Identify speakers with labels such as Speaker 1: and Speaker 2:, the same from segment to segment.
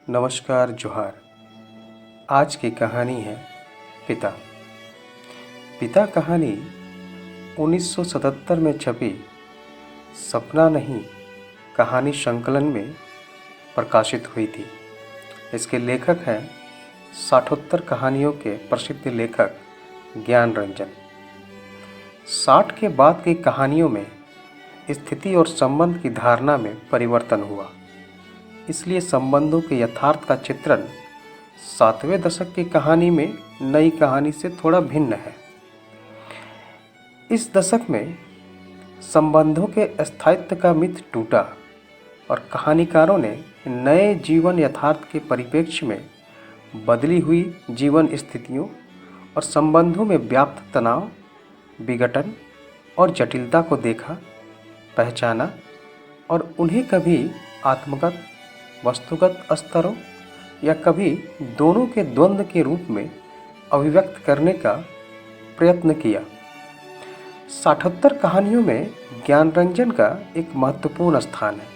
Speaker 1: नमस्कार जोहार। आज की कहानी है पिता। पिता कहानी 1977 में छपी सपना नहीं कहानी संकलन में प्रकाशित हुई थी। इसके लेखक हैं साठोत्तर कहानियों के प्रसिद्ध लेखक ज्ञान रंजन। 60 के बाद की कहानियों में स्थिति और संबंध की धारणा में परिवर्तन हुआ, इसलिए संबंधों के यथार्थ का चित्रण 7वें दशक की कहानी में नई कहानी से थोड़ा भिन्न है। इस दशक में संबंधों के स्थायित्व का मिथ टूटा और कहानीकारों ने नए जीवन यथार्थ के परिप्रेक्ष्य में बदली हुई जीवन स्थितियों और संबंधों में व्याप्त तनाव, विघटन और जटिलता को देखा, पहचाना और उन्हें कभी आत्मगत, वस्तुगत स्तरों या कभी दोनों के द्वंद्व के रूप में अभिव्यक्त करने का प्रयत्न किया। 77 कहानियों में ज्ञान रंजन का एक महत्वपूर्ण स्थान है।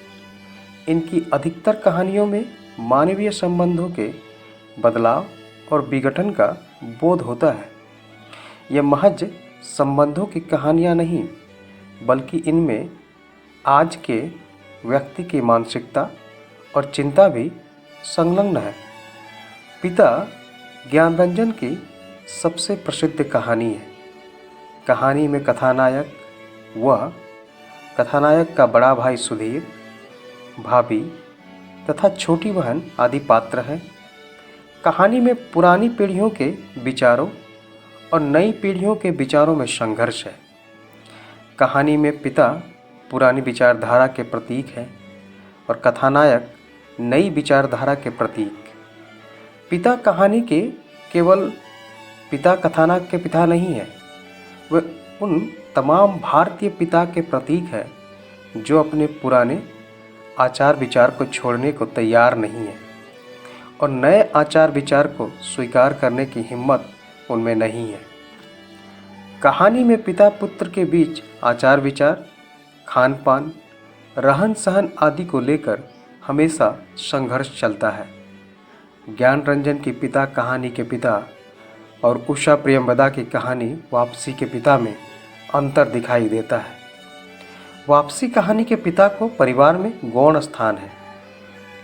Speaker 1: इनकी अधिकतर कहानियों में मानवीय संबंधों के बदलाव और विघटन का बोध होता है। यह महज संबंधों की कहानियाँ नहीं, बल्कि इनमें आज के व्यक्ति की मानसिकता और चिंता भी संलग्न है। पिता ज्ञान रंजन की सबसे प्रसिद्ध कहानी है। कहानी में कथानायक का बड़ा भाई सुधीर, भाभी तथा छोटी बहन आदि पात्र हैं। कहानी में पुरानी पीढ़ियों के विचारों और नई पीढ़ियों के विचारों में संघर्ष है। कहानी में पिता पुरानी विचारधारा के प्रतीक है और कथानायक नई विचारधारा के प्रतीक। पिता कहानी के केवल पिता कथानक के पिता नहीं है, वे उन तमाम भारतीय पिता के प्रतीक है जो अपने पुराने आचार विचार को छोड़ने को तैयार नहीं है और नए आचार विचार को स्वीकार करने की हिम्मत उनमें नहीं है। कहानी में पिता पुत्र के बीच आचार विचार, खान पान, रहन सहन आदि को लेकर हमेशा संघर्ष चलता है। ज्ञान रंजन की पिता कहानी के पिता और उषा प्रियंवदा की कहानी वापसी के पिता में अंतर दिखाई देता है। वापसी कहानी के पिता को परिवार में गौण स्थान है,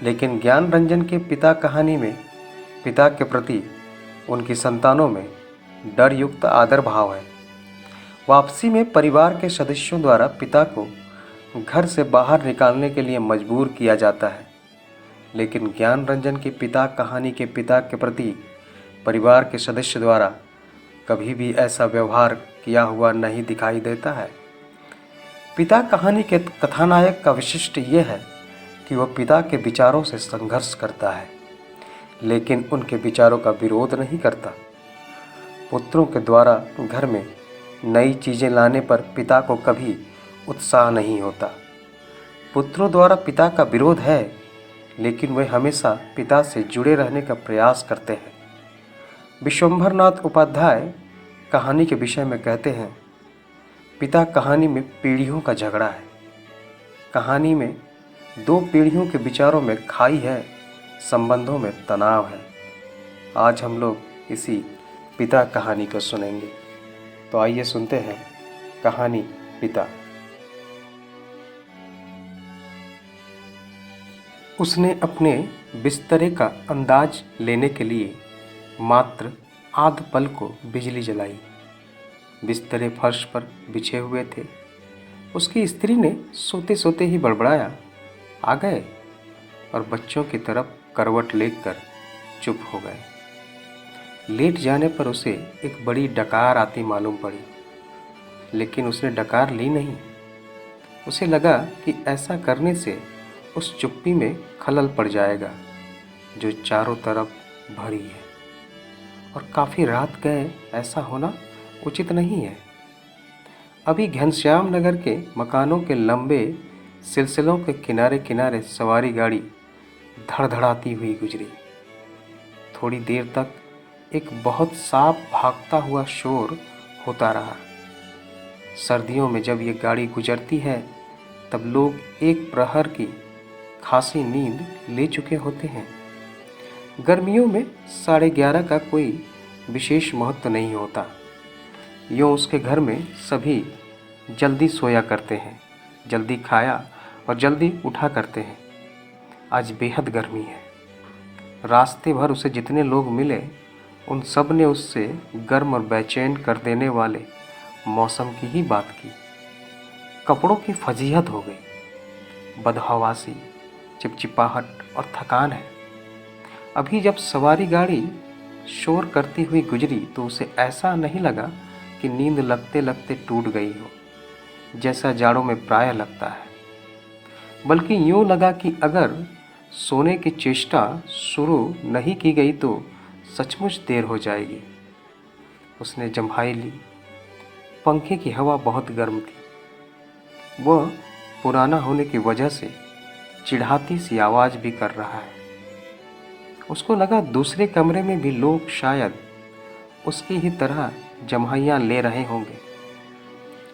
Speaker 1: लेकिन ज्ञान रंजन के पिता कहानी में पिता के प्रति उनकी संतानों में डर युक्त आदर भाव है। वापसी में परिवार के सदस्यों द्वारा पिता को घर से बाहर निकालने के लिए मजबूर किया जाता है, लेकिन ज्ञान रंजन की पिता कहानी के पिता के प्रति परिवार के सदस्य द्वारा कभी भी ऐसा व्यवहार किया हुआ नहीं दिखाई देता है। पिता कहानी के कथानायक का विशिष्ट ये है कि वह पिता के विचारों से संघर्ष करता है, लेकिन उनके विचारों का विरोध नहीं करता। पुत्रों के द्वारा घर में नई चीज़ें लाने पर पिता को कभी उत्साह नहीं होता। पुत्रों द्वारा पिता का विरोध है, लेकिन वे हमेशा पिता से जुड़े रहने का प्रयास करते हैं। विश्वंभरनाथ उपाध्याय कहानी के विषय में कहते हैं, पिता कहानी में पीढ़ियों का झगड़ा है। कहानी में दो पीढ़ियों के विचारों में खाई है, संबंधों में तनाव है। आज हम लोग इसी पिता कहानी को सुनेंगे, तो आइए सुनते हैं कहानी पिता। उसने अपने बिस्तरे का अंदाज लेने के लिए मात्र आध पल को बिजली जलाई। बिस्तरे फर्श पर बिछे हुए थे। उसकी स्त्री ने सोते सोते ही बड़बड़ाया, आ गए, और बच्चों की तरफ करवट लेकर चुप हो गए। लेट जाने पर उसे एक बड़ी डकार आती मालूम पड़ी, लेकिन उसने डकार ली नहीं। उसे लगा कि ऐसा करने से उस चुप्पी में खलल पड़ जाएगा जो चारों तरफ भरी है, और काफ़ी रात गए ऐसा होना उचित नहीं है। अभी घनश्याम नगर के मकानों के लंबे सिलसिलों के किनारे किनारे सवारी गाड़ी धड़धड़ाती हुई गुजरी। थोड़ी देर तक एक बहुत साफ भागता हुआ शोर होता रहा। सर्दियों में जब ये गाड़ी गुजरती है तब लोग एक प्रहर की खासी नींद ले चुके होते हैं गर्मियों में 11:30 का कोई विशेष महत्व नहीं होता। यूँ उसके घर में सभी जल्दी सोया करते हैं, जल्दी खाया और जल्दी उठा करते हैं। आज बेहद गर्मी है। रास्ते भर उसे जितने लोग मिले उन सब ने उससे गर्म और बेचैन कर देने वाले मौसम की ही बात की। कपड़ों की फजीहत हो गई, बदहवासी, चिपचिपाहट और थकान है। अभी जब सवारी गाड़ी शोर करती हुई गुजरी तो उसे ऐसा नहीं लगा कि नींद लगते लगते टूट गई हो, जैसा जाड़ों में प्रायः लगता है, बल्कि यूँ लगा कि अगर सोने की चेष्टा शुरू नहीं की गई तो सचमुच देर हो जाएगी। उसने जम्हाई ली। पंखे की हवा बहुत गर्म थी। वह पुराना होने की वजह से चिढ़ाती सी आवाज़ भी कर रहा है। उसको लगा दूसरे कमरे में भी लोग शायद उसकी ही तरह जम्हाइयाँ ले रहे होंगे,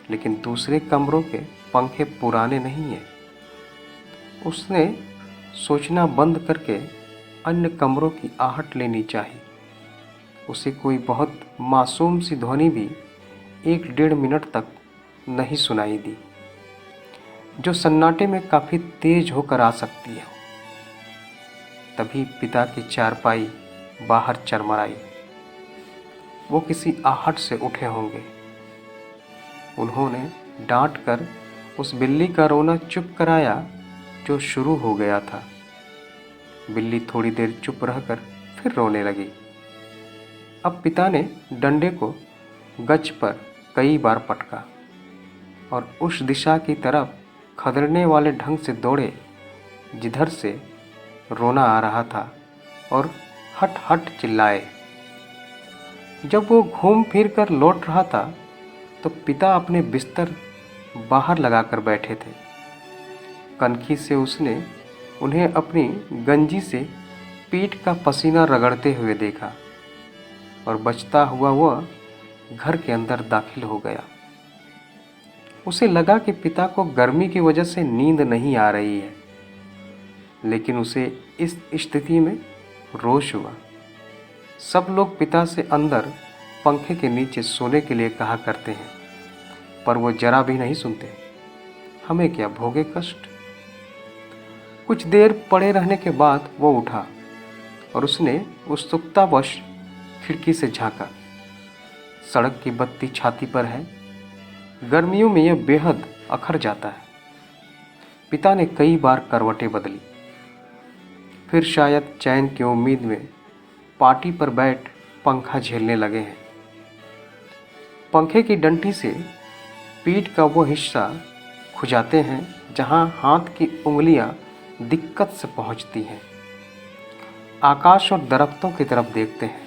Speaker 1: लेकिन दूसरे कमरों के पंखे पुराने नहीं हैं। उसने सोचना बंद करके अन्य कमरों की आहट लेनी चाहिए। उसे कोई बहुत मासूम सी ध्वनि भी 1-1.5 मिनट तक नहीं सुनाई दी, जो सन्नाटे में काफ़ी तेज होकर आ सकती है। तभी पिता की चारपाई बाहर चरमराई। वो किसी आहट से उठे होंगे। उन्होंने डांट कर उस बिल्ली का रोना चुप कराया जो शुरू हो गया था। बिल्ली थोड़ी देर चुप रहकर फिर रोने लगी। अब पिता ने डंडे को गज पर कई बार पटका और उस दिशा की तरफ खदेड़ने वाले ढंग से दौड़े जिधर से रोना आ रहा था और हट हट चिल्लाए। जब वो घूम फिर कर लौट रहा था तो पिता अपने बिस्तर बाहर लगाकर बैठे थे। कनखी से उसने उन्हें अपनी गंजी से पीठ का पसीना रगड़ते हुए देखा और बचता हुआ वह घर के अंदर दाखिल हो गया। उसे लगा कि पिता को गर्मी की वजह से नींद नहीं आ रही है, लेकिन उसे इस स्थिति में रोष हुआ। सब लोग पिता से अंदर पंखे के नीचे सोने के लिए कहा करते हैं, पर वो जरा भी नहीं सुनते। हमें क्या भोगे कष्ट। कुछ देर पड़े रहने के बाद वो उठा और उसने उत्सुकतावश खिड़की से झांका। सड़क की बत्ती छाती पर है। गर्मियों में यह बेहद अखर जाता है। पिता ने कई बार करवटें बदली, फिर शायद चैन की उम्मीद में पाटी पर बैठ पंखा झेलने लगे हैं। पंखे की डंठी से पीठ का वो हिस्सा खुजाते हैं जहां हाथ की उंगलियां दिक्कत से पहुंचती हैं। आकाश और दरख्तों की तरफ देखते हैं।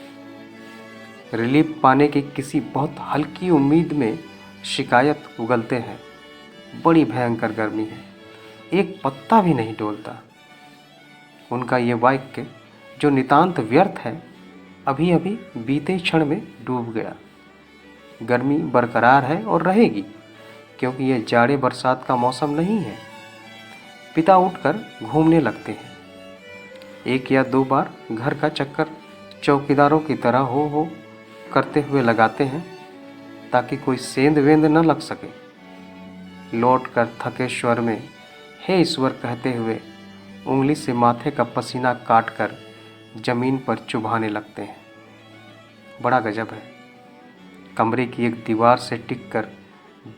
Speaker 1: रिलीफ पाने की किसी बहुत हल्की उम्मीद में शिकायत उगलते हैं। बड़ी भयंकर गर्मी है, एक पत्ता भी नहीं डोलता। उनका ये वाक्य जो नितांत व्यर्थ है, अभी अभी बीते क्षण में डूब गया। गर्मी बरकरार है और रहेगी, क्योंकि यह जाड़े बरसात का मौसम नहीं है। पिता उठकर घूमने लगते हैं। 1 या 2 बार घर का चक्कर चौकीदारों की तरह हो करते हुए लगाते हैं, ताकि कोई सेंध वेंद न लग सके। लौट कर थके स्वर में हे ईश्वर कहते हुए उंगली से माथे का पसीना काट कर जमीन पर चुभाने लगते हैं। बड़ा गजब है। कमरे की एक दीवार से टिक कर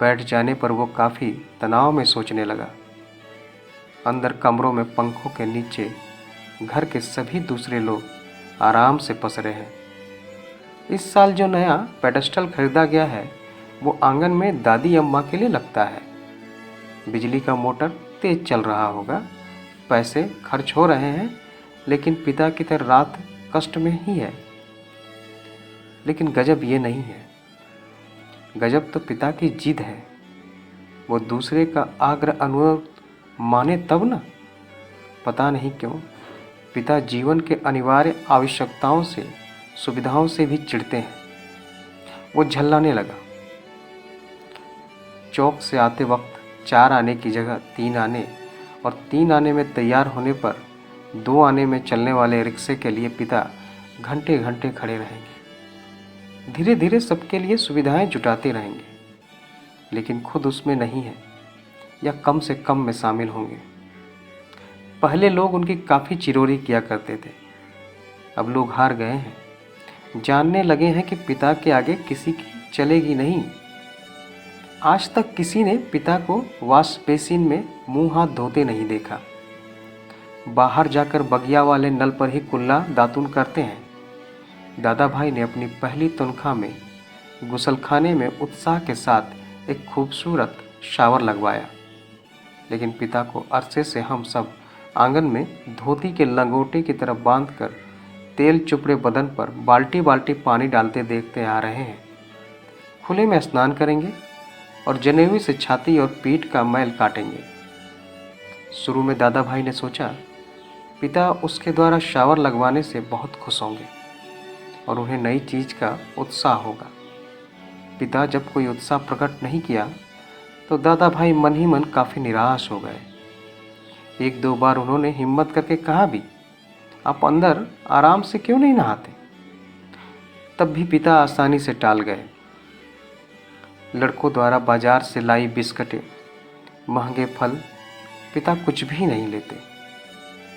Speaker 1: बैठ जाने पर वो काफ़ी तनाव में सोचने लगा। अंदर कमरों में पंखों के नीचे घर के सभी दूसरे लोग आराम से पसरे हैं। इस साल जो नया पेडस्टल खरीदा गया है वो आंगन में दादी अम्मा के लिए लगता है। बिजली का मोटर तेज चल रहा होगा, पैसे खर्च हो रहे हैं, लेकिन पिता की तरह रात कष्ट में ही है। लेकिन गजब ये नहीं है। गजब तो पिता की जिद है। वो दूसरे का आग्रह अनुरोध माने तब ना। पता नहीं क्यों पिता जीवन के अनिवार्य आवश्यकताओं से, सुविधाओं से भी चिढ़ते हैं। वो झल्लाने लगा। चौक से आते वक्त 4 आने की जगह 3 आने और 3 आने में तैयार होने पर 2 आने में चलने वाले रिक्शे के लिए पिता घंटे घंटे खड़े रहेंगे। धीरे धीरे सबके लिए सुविधाएं जुटाते रहेंगे, लेकिन खुद उसमें नहीं है या कम से कम में शामिल होंगे। पहले लोग उनकी काफ़ी चिरोरी किया करते थे, अब लोग हार गए हैं। जानने लगे हैं कि पिता के आगे किसी की चलेगी नहीं। आज तक किसी ने पिता को वॉश बेसिन में मुंह हाथ धोते नहीं देखा। बाहर जाकर बगिया वाले नल पर ही कुल्ला दातुन करते हैं। दादा भाई ने अपनी पहली तनख्वाह में गुसलखाने में उत्साह के साथ एक खूबसूरत शावर लगवाया, लेकिन पिता को अरसे से हम सब आंगन में धोती के लंगोटे की तरफ बांधकर तेल चुपड़े बदन पर बाल्टी बाल्टी पानी डालते देखते आ रहे हैं। खुले में स्नान करेंगे और जनेऊ से छाती और पीठ का मैल काटेंगे। शुरू में दादा भाई ने सोचा पिता उसके द्वारा शावर लगवाने से बहुत खुश होंगे और उन्हें नई चीज़ का उत्साह होगा। पिता जब कोई उत्साह प्रकट नहीं किया तो दादा भाई मन ही मन काफ़ी निराश हो गए। 1-2 बार उन्होंने हिम्मत करके कहा भी, आप अंदर आराम से क्यों नहीं नहाते? तब भी पिता आसानी से टाल गए। लड़कों द्वारा बाजार से लाई बिस्कटें, महंगे फल, पिता कुछ भी नहीं लेते।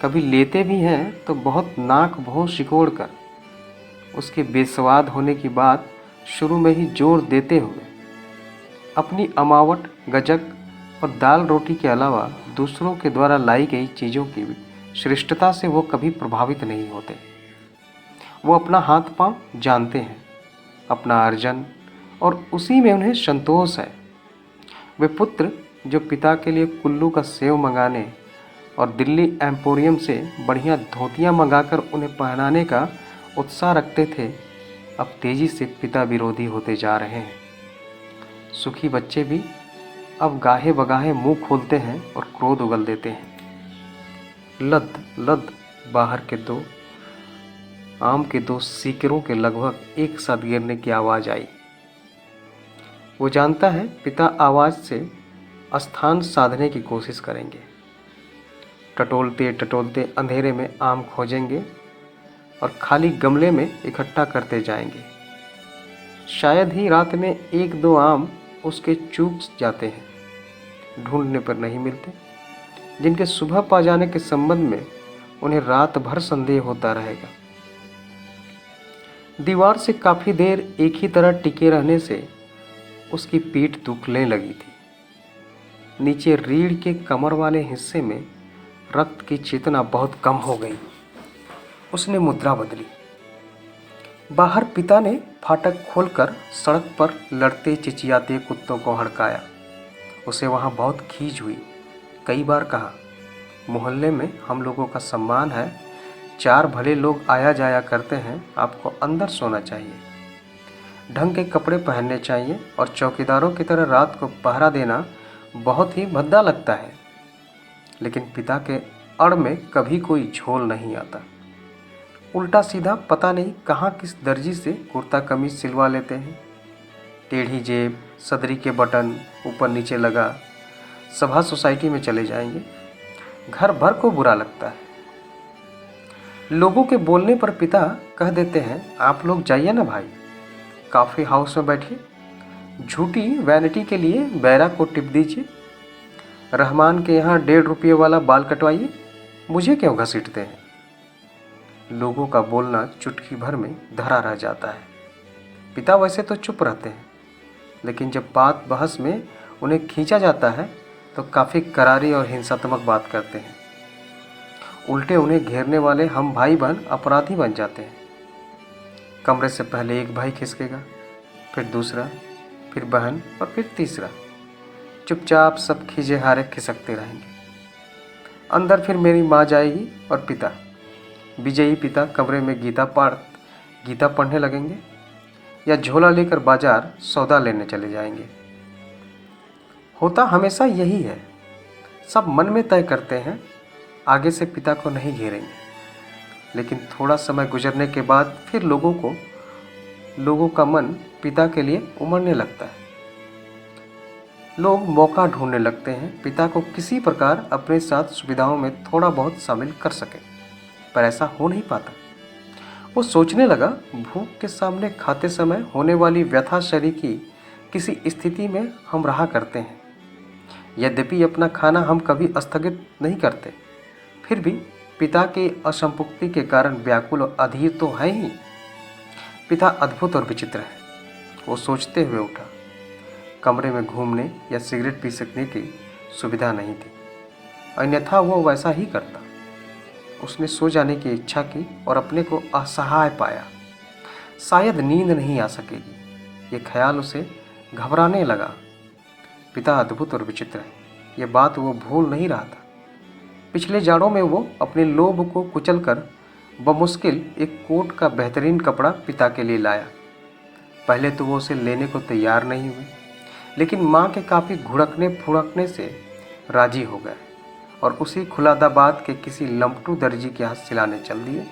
Speaker 1: कभी लेते भी हैं तो बहुत नाक भौं सिकोड़ कर। उसके बेस्वाद होने की बात शुरू में ही जोर देते हुए। अपनी अमावट, गजक और दाल रोटी के अलावा दूसरों के द्वारा लाई गई चीज़ों की श्रेष्ठता से वो कभी प्रभावित नहीं होते। वो अपना हाथ पांव जानते हैं, अपना अर्जन, और उसी में उन्हें संतोष है। वे पुत्र जो पिता के लिए कुल्लू का सेव मंगाने और दिल्ली एम्पोरियम से बढ़िया धोतियाँ मंगाकर उन्हें पहनाने का उत्साह रखते थे, अब तेजी से पिता विरोधी होते जा रहे हैं। सुखी बच्चे भी अब गाहे बगाहे मुंह खोलते हैं और क्रोध उगल देते हैं। लद लद बाहर के आम के 2 सीकरों के लगभग एक साथ गिरने की आवाज़ आई। वो जानता है पिता आवाज़ से स्थान साधने की कोशिश करेंगे। टटोलते टटोलते अंधेरे में आम खोजेंगे और खाली गमले में इकट्ठा करते जाएंगे। शायद ही रात में 1-2 आम उसके चूक जाते हैं, ढूंढने पर नहीं मिलते, जिनके सुबह पा जाने के संबंध में उन्हें रात भर संदेह होता रहेगा। दीवार से काफ़ी देर एक ही तरह टिके रहने से उसकी पीठ दुखने लगी थी। नीचे रीढ़ के कमर वाले हिस्से में रक्त की चेतना बहुत कम हो गई। उसने मुद्रा बदली। बाहर पिता ने फाटक खोलकर सड़क पर लड़ते चिचियाते कुत्तों को हड़काया। उसे वहाँ बहुत खींच हुई। कई बार कहा, मोहल्ले में हम लोगों का सम्मान है, 4 भले लोग आया जाया करते हैं, आपको अंदर सोना चाहिए, ढंग के कपड़े पहनने चाहिए और चौकीदारों की तरह रात को पहरा देना बहुत ही भद्दा लगता है। लेकिन पिता के अड़ में कभी कोई झोल नहीं आता। उल्टा सीधा पता नहीं कहाँ किस दर्जी से कुर्ता कमीज सिलवा लेते हैं। टेढ़ी जेब, सदरी के बटन ऊपर नीचे लगा, सभा सोसाइटी में चले जाएंगे। घर भर को बुरा लगता है। लोगों के बोलने पर पिता कह देते हैं, आप लोग जाइए ना भाई, कॉफ़ी हाउस में बैठिए, झूठी वैनिटी के लिए बैरा को टिप दीजिए, रहमान के यहाँ 1.5 रुपये वाला बाल कटवाइए, मुझे क्यों घसीटते हैं। लोगों का बोलना चुटकी भर में धरा रह जाता है। पिता वैसे तो चुप रहते हैं, लेकिन जब बात बहस में उन्हें खींचा जाता है तो काफ़ी करारी और हिंसात्मक बात करते हैं। उल्टे उन्हें घेरने वाले हम भाई बहन अपराधी बन जाते हैं। कमरे से पहले एक भाई खिसकेगा, फिर दूसरा, फिर बहन और फिर तीसरा। चुपचाप सब खींचे हारे खिसकते रहेंगे। अंदर फिर मेरी माँ जाएगी और पिता, विजयी पिता कमरे में गीता पढ़ने लगेंगे या झोला लेकर बाजार सौदा लेने चले जाएंगे। होता हमेशा यही है। सब मन में तय करते हैं आगे से पिता को नहीं घेरेंगे, लेकिन थोड़ा समय गुजरने के बाद फिर लोगों का मन पिता के लिए उमड़ने लगता है। लोग मौका ढूंढने लगते हैं पिता को किसी प्रकार अपने साथ सुविधाओं में थोड़ा बहुत शामिल कर सकें। पर ऐसा हो नहीं पाता। वो सोचने लगा, भूख के सामने खाते समय होने वाली व्यथा शरीर की किसी स्थिति में हम रहा करते हैं। यद्यपि अपना खाना हम कभी स्थगित नहीं करते, फिर भी पिता की असंपुक्ति के कारण व्याकुल और अधीर तो है ही। पिता अद्भुत और विचित्र है, वो सोचते हुए उठा। कमरे में घूमने या सिगरेट पी सकने की सुविधा नहीं थी, अन्यथा वो वैसा ही करता। उसने सो जाने की इच्छा की और अपने को असहाय पाया। शायद नींद नहीं आ सकेगी, ये ख्याल उसे घबराने लगा। पिता अद्भुत और विचित्र है, ये बात वो भूल नहीं रहा था। पिछले जाड़ों में वो अपने लोभ को कुचलकर बमुश्किल एक कोट का बेहतरीन कपड़ा पिता के लिए लाया। पहले तो वो उसे लेने को तैयार नहीं हुए, लेकिन माँ के काफ़ी घुड़कने फुड़कने से राजी हो गए और उसी खुलादाबाद के किसी लंपटू दर्जी के हाथ सिलाने चल दिए।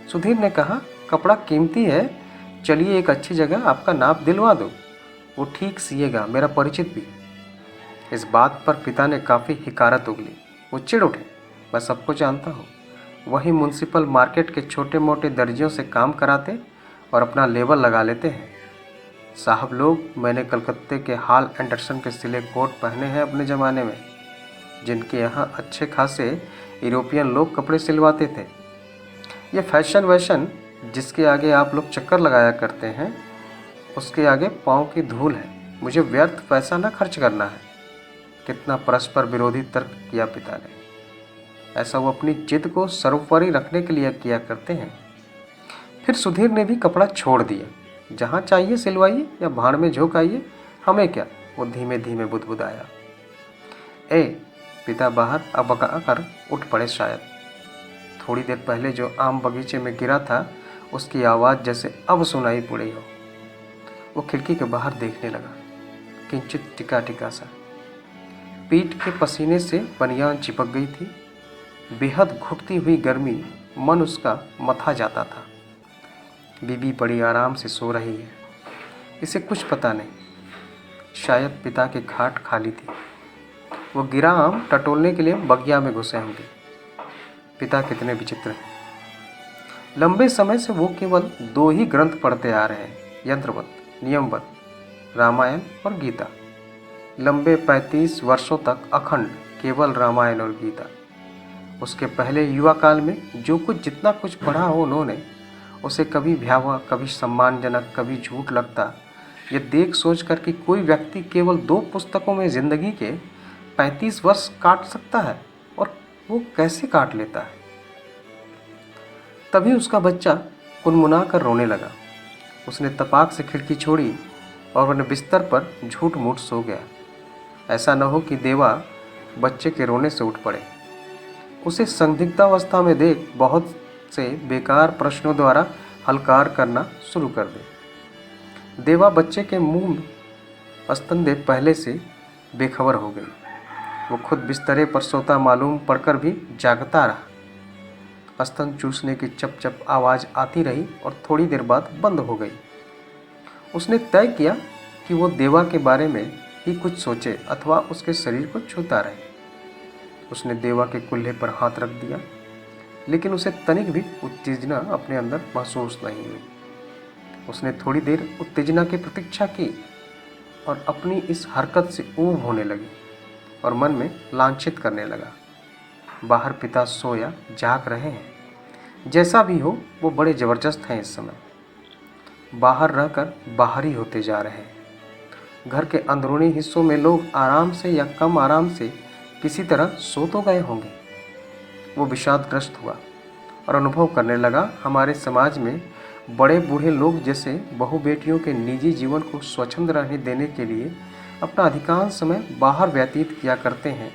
Speaker 1: सुधीर ने कहा, कपड़ा कीमती है, चलिए एक अच्छी जगह आपका नाप दिलवा दो, वो ठीक सिएगा, मेरा परिचित भी है। इस बात पर पिता ने काफ़ी हिकारत उगली। वो चिढ़ उठे, मैं सबको जानता हूँ, वही म्युनिसिपल मार्केट के छोटे मोटे दर्जियों से काम कराते और अपना लेबल लगा लेते हैं। साहब लोग, मैंने कलकत्ते के हॉल एंडरसन के सिले कोट पहने हैं अपने ज़माने में, जिनके यहाँ अच्छे खासे यूरोपियन लोग कपड़े सिलवाते थे। ये फैशन वैशन जिसके आगे आप लोग चक्कर लगाया करते हैं, उसके आगे पाँव की धूल है। मुझे व्यर्थ पैसा ना खर्च करना है। कितना परस्पर विरोधी तर्क किया पिता ने। ऐसा वो अपनी जिद को सर्वोपरि रखने के लिए किया करते हैं। फिर सुधीर ने भी कपड़ा छोड़ दिया। जहाँ चाहिए सिलवाइए या भाड़ में झोंक आइए, हमें क्या, वो धीमे धीमे बुदबुदाया। ए, पिता बाहर अबका कर उठ पड़े। शायद थोड़ी देर पहले जो आम बगीचे में गिरा था, उसकी आवाज़ जैसे अब सुनाई पड़ी हो। वो खिड़की के बाहर देखने लगा, किंचित टिका टिका सा। पीठ के पसीने से बनियान चिपक गई थी। बेहद घुटती हुई गर्मी मन उसका मथा जाता था। बीबी बड़ी आराम से सो रही है, इसे कुछ पता नहीं। शायद पिता की खाट खाली थी, वो गिरा आम टटोलने के लिए बगिया में घुसे होंगे। पिता कितने विचित्र हैं। लंबे समय से वो केवल 2 ही ग्रंथ पढ़ते आ रहे हैं, यंत्रवत, नियमवत, रामायण और गीता। लंबे 35 वर्षों तक अखंड केवल रामायण और गीता। उसके पहले युवा काल में जो कुछ जितना कुछ पढ़ा हो उन्होंने, उसे कभी भयावह, कभी सम्मानजनक, कभी झूठ लगता। ये देख सोच कर कि कोई व्यक्ति केवल 2 पुस्तकों में ज़िंदगी के 35 वर्ष काट सकता है, और वो कैसे काट लेता है। तभी उसका बच्चा कुनमुना कर रोने लगा। उसने तपाक से खिड़की छोड़ी और अपने बिस्तर पर झूठ मूठ सो गया। ऐसा न हो कि देवा बच्चे के रोने से उठ पड़े, उसे संदिग्धावस्था में देख बहुत से बेकार प्रश्नों द्वारा हलकार करना शुरू कर दे। देवा बच्चे के मुंह में स्तनदे पहले से बेखबर हो गई। वो खुद बिस्तरे पर सोता मालूम पड़कर भी जागता रहा। स्तन चूसने की चप चप आवाज़ आती रही और थोड़ी देर बाद बंद हो गई। उसने तय किया कि वो देवा के बारे में ही कुछ सोचे अथवा उसके शरीर को छूता रहे। उसने देवा के कुल्हे पर हाथ रख दिया, लेकिन उसे तनिक भी उत्तेजना अपने अंदर महसूस नहीं हुई। उसने थोड़ी देर उत्तेजना की प्रतीक्षा की और अपनी इस हरकत से ऊब होने लगी और मन में लांछित करने लगा। बाहर पिता सोया जाग रहे हैं। जैसा भी हो, वो बड़े ज़बरदस्त हैं। इस समय बाहर रहकर बाहरी होते जा रहे हैं। घर के अंदरूनी हिस्सों में लोग आराम से या कम आराम से किसी तरह सो तो गए होंगे। वो विषादग्रस्त हुआ और अनुभव करने लगा, हमारे समाज में बड़े बूढ़े लोग जैसे बहू बेटियों के निजी जीवन को स्वच्छंद रहने देने के लिए अपना अधिकांश समय बाहर व्यतीत किया करते हैं।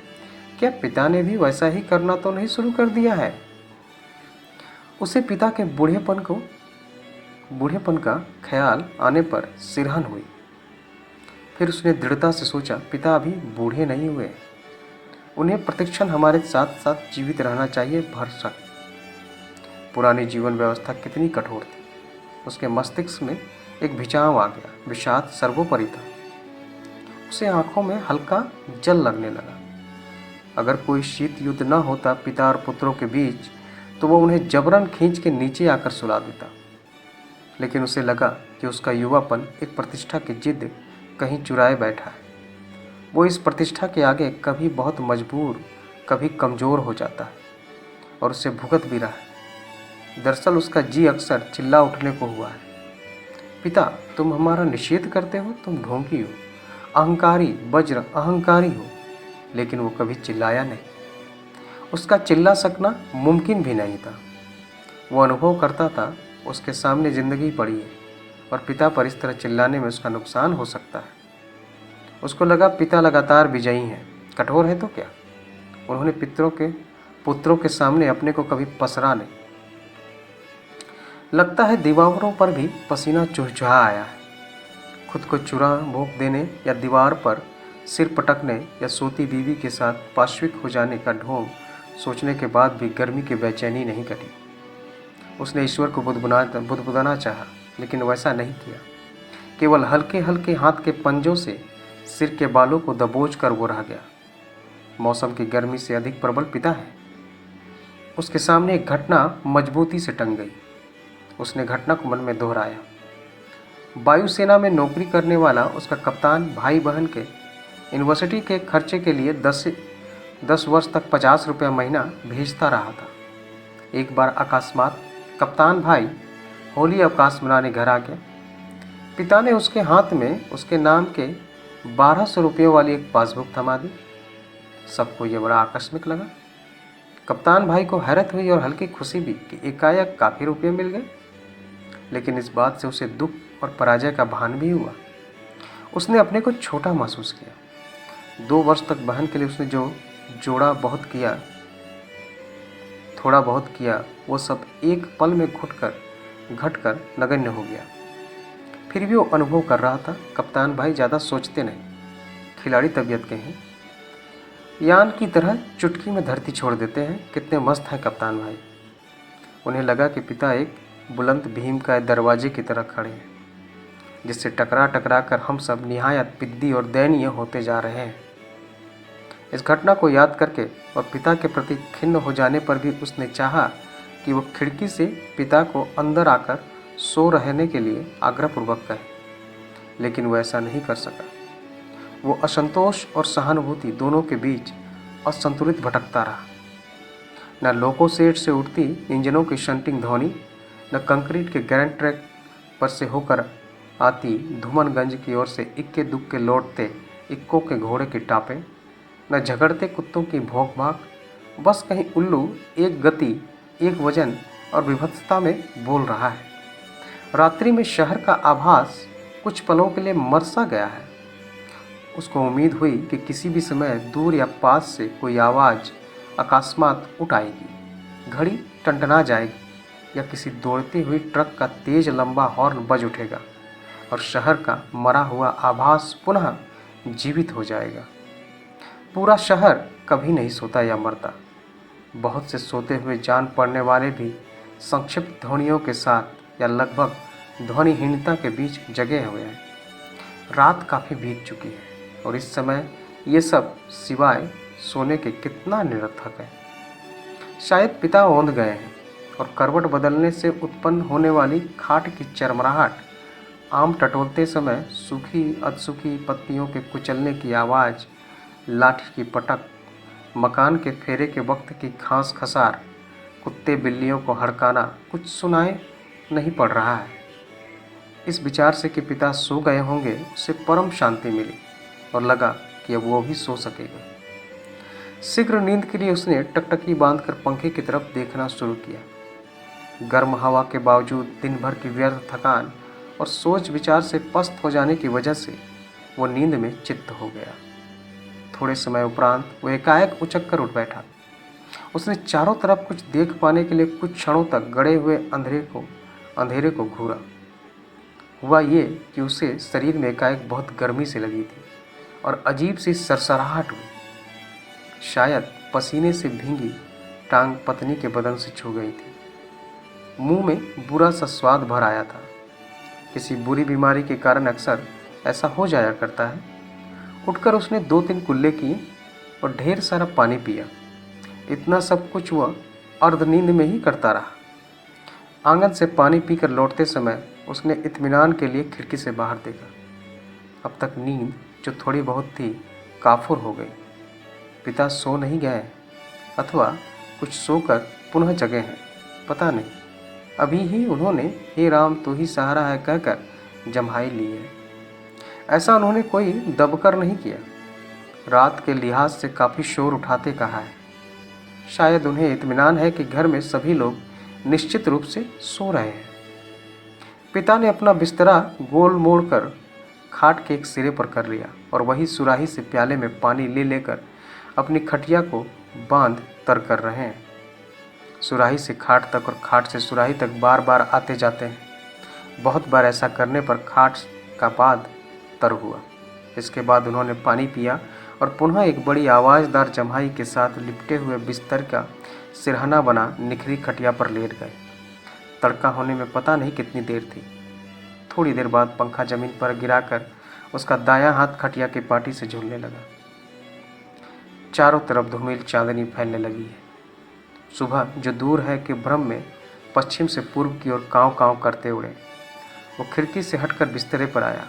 Speaker 1: क्या पिता ने भी वैसा ही करना तो नहीं शुरू कर दिया है? उसे पिता के बूढ़ेपन का ख्याल आने पर सिरहन हुई। फिर उसने दृढ़ता से सोचा, पिता अभी बूढ़े नहीं हुए, उन्हें प्रतिक्षण हमारे साथ साथ जीवित रहना चाहिए। भरसक पुरानी जीवन व्यवस्था कितनी कठोर थी। उसके मस्तिष्क में एक भिचाव आ गया। विषाद सर्वोपरि था। उसे आंखों में हल्का जल लगने लगा। अगर कोई शीत युद्ध न होता पिता और पुत्रों के बीच, तो वह उन्हें जबरन खींच के नीचे आकर सुला देता। लेकिन उसे लगा कि उसका युवापन एक प्रतिष्ठा की जिद कहीं चुराए बैठा है। वो इस प्रतिष्ठा के आगे कभी बहुत मजबूर, कभी कमज़ोर हो जाता है और उसे भुगत भी रहा है। दरअसल उसका जी अक्सर चिल्ला उठने को हुआ है, पिता तुम हमारा निषेध करते हो, तुम ढोंगी हो, अहंकारी, वज्र अहंकारी हो। लेकिन वो कभी चिल्लाया नहीं। उसका चिल्ला सकना मुमकिन भी नहीं था। वो अनुभव करता था उसके सामने ज़िंदगी पड़ी है और पिता पर इस तरह चिल्लाने में उसका नुकसान हो सकता है। उसको लगा पिता लगातार विजयी हैं, कठोर है तो क्या। उन्होंने पुत्रों के सामने अपने को कभी पसरा नहीं। लगता है दीवारों पर भी पसीना चुहचुहा आया है। खुद को चुरा भोंक देने या दीवार पर सिर पटकने या सोती बीवी के साथ पाश्विक हो जाने का ढोंग सोचने के बाद भी गर्मी की बेचैनी नहीं कटी। उसने ईश्वर को बुदबुदाना चाहा, लेकिन वैसा नहीं किया। केवल हल्के हल्के हाथ के पंजों से सिर के बालों को दबोच कर वो रह गया। मौसम की गर्मी से अधिक प्रबल पिता है। उसके सामने एक घटना मजबूती से टंग गई। उसने घटना को मन में दोहराया। वायुसेना में नौकरी करने वाला उसका कप्तान भाई बहन के यूनिवर्सिटी के खर्चे के लिए 10 वर्ष तक 50 रुपये महीना भेजता रहा था। एक बार अकस्मात कप्तान भाई होली अवकाश मनाने घर आ गया। पिता ने उसके हाथ में उसके नाम के 1200 रुपयों वाली एक पासबुक थमा दी। सबको यह बड़ा आकस्मिक लगा। कप्तान भाई को हैरत हुई और हल्की खुशी भी कि एकाएक काफ़ी रुपये मिल गए। लेकिन इस बात से उसे दुख और पराजय का भान भी हुआ। उसने अपने को छोटा महसूस किया। 2 वर्ष तक बहन के लिए उसने जो थोड़ा बहुत किया, वो सब एक पल में घटकर नगण्य हो गया। फिर भी वो अनुभव कर रहा था, कप्तान भाई ज़्यादा सोचते नहीं, खिलाड़ी तबीयत के हैं, यान की तरह चुटकी में धरती छोड़ देते हैं। कितने मस्त हैं कप्तान भाई। उन्हें लगा कि पिता एक बुलंद भीम का दरवाजे की तरह खड़े हैं, जिससे टकरा कर हम सब निहायत पिद्दी और दयनीय होते जा रहे हैं। इस घटना को याद करके और पिता के प्रति खिन्न हो जाने पर भी उसने चाहा कि वो खिड़की से पिता को अंदर आकर सो रहने के लिए आग्रहपूर्वक कहे, लेकिन वो ऐसा नहीं कर सका। वो असंतोष और सहानुभूति दोनों के बीच असंतुलित भटकता रहा। न लोको सेट से उठती इंजनों की शंटिंग ध्वनि, न कंक्रीट के ग्रैंड ट्रैक पर से होकर आती धूमनगंज की ओर से इक्के दुक्के लौटते इक्कों के घोड़े की टापें, न झगड़ते कुत्तों की भौंक भाग। बस कहीं उल्लू एक गति, एक वजन और विभत्सता में बोल रहा है। रात्रि में शहर का आभास कुछ पलों के लिए मरसा गया है। उसको उम्मीद हुई कि किसी भी समय दूर या पास से कोई आवाज़ अकस्मात उठ आएगी, घड़ी टंटना जाएगी या किसी दौड़ती हुई ट्रक का तेज लंबा हॉर्न बज उठेगा और शहर का मरा हुआ आभास पुनः जीवित हो जाएगा। पूरा शहर कभी नहीं सोता या मरता। बहुत से सोते हुए जान पड़ने वाले भी संक्षिप्त ध्वनियों के साथ या लगभग ध्वनिहीनता के बीच जगे हुए हैं। रात काफ़ी बीत चुकी है और इस समय ये सब सिवाय सोने के कितना निरर्थक है। शायद पिता औंध गए हैं और करवट बदलने से उत्पन्न होने वाली खाट की चरमराहट, आम टटोलते समय सूखी अधसूखी पत्तियों के कुचलने की आवाज़, लाठी की पटक, मकान के फेरे के वक्त की खांस खसार, कुत्ते बिल्लियों को हड़काना कुछ सुनाए नहीं पड़ रहा है। इस विचार से कि पिता सो गए होंगे उसे परम शांति मिली और लगा कि अब वो भी सो सकेगा। शीघ्र नींद के लिए उसने टकटकी बांधकर पंखे की तरफ देखना शुरू किया। गर्म हवा के बावजूद दिन भर की व्यर्थ थकान और सोच विचार से पस्त हो जाने की वजह से वो नींद में चित्त हो गया। थोड़े समय उपरांत वो एकाएक उचक कर उठ बैठा। उसने चारों तरफ कुछ देख पाने के लिए कुछ क्षणों तक गड़े हुए अंधेरे को घूरा। हुआ ये कि उसे शरीर में एकाएक बहुत गर्मी से लगी थी और अजीब सी सरसराहट हुई। शायद पसीने से भींगी टांग पत्नी के बदन से छू गई थी। मुंह में बुरा सा स्वाद भर आया था। किसी बुरी बीमारी के कारण अक्सर ऐसा हो जाया करता है। उठकर उसने 2-3 कुल्ले किए और ढेर सारा पानी पिया। इतना सब कुछ हुआ अर्धनींद में ही करता रहा। आंगन से पानी पीकर लौटते समय उसने इत्मीनान के लिए खिड़की से बाहर देखा। अब तक नींद जो थोड़ी बहुत थी काफुर हो गई। पिता सो नहीं गए अथवा कुछ सोकर पुनः जगे हैं, पता नहीं। अभी ही उन्होंने हे राम तू ही सहारा है कहकर जम्हाई ली है। ऐसा उन्होंने कोई दबकर नहीं किया। रात के लिहाज से काफ़ी शोर उठाते कहा है। शायद उन्हें इत्मीनान है कि घर में सभी लोग निश्चित रूप से सो रहे हैं। पिता ने अपना बिस्तरा गोल मोड़ कर खाट के एक सिरे पर कर लिया और वही सुराही से प्याले में पानी ले लेकर अपनी खटिया को बांध तर कर रहे हैं। सुराही से खाट तक और खाट से सुराही तक बार बार आते जाते हैं। बहुत बार ऐसा करने पर खाट का पाद तर हुआ। इसके बाद उन्होंने पानी पिया और पुनः एक बड़ी आवाज़दार जम्हाई के साथ लिपटे हुए बिस्तर का सिरहाना बना निखरी खटिया पर लेट गए। तड़का होने में पता नहीं कितनी देर थी। थोड़ी देर बाद पंखा जमीन पर गिराकर उसका दायां हाथ खटिया की पाटी से झूलने लगा। चारों तरफ धूमिल चांदनी फैलने लगी है। सुबह जो दूर है कि भ्रम में पश्चिम से पूर्व की ओर काँव काँव करते उड़े। वो खिड़की से हटकर बिस्तरे पर आया।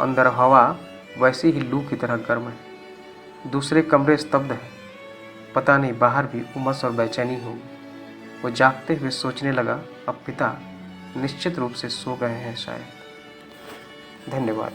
Speaker 1: अंदर हवा वैसी ही लू की तरह गर्म है। दूसरे कमरे स्तब्ध है। पता नहीं बाहर भी उमस और बेचैनी होगी। वो जागते हुए सोचने लगा, अब पिता निश्चित रूप से सो गए हैं शायद। धन्यवाद।